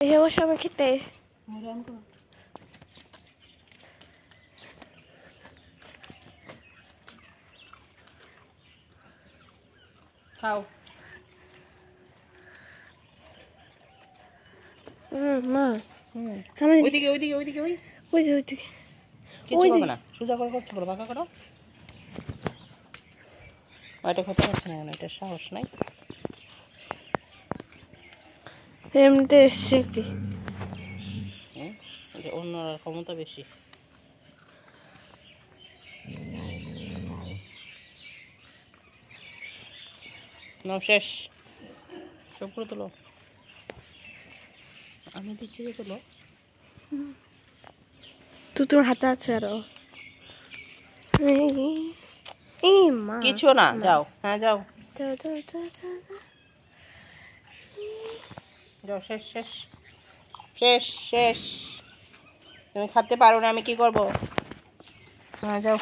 হে ও সবাই খেতে খাও। মা ওইদিকে ওইদিকে ওইদিকে ওই ওইদিকে কিছু করবে না, সোজা করে করছো, করো বাঁকা করো। ওইটা খেতে পারছে না, এটা সাহস নাই। এমনিতে এসছে কি অন্য ক্ষমতা বেশি। নাও শেষ, সব করে তোলো। আমি দিচ্ছি যে তোলো। তো তোর হাতে আছে আরো। এই মা কিছু না, যাও। হ্যাঁ যাও যাও, শেষ শেষ শেষ শেষ। তুমি খাতে পারো না, আমি কি করবো? হ্যাঁ যাও।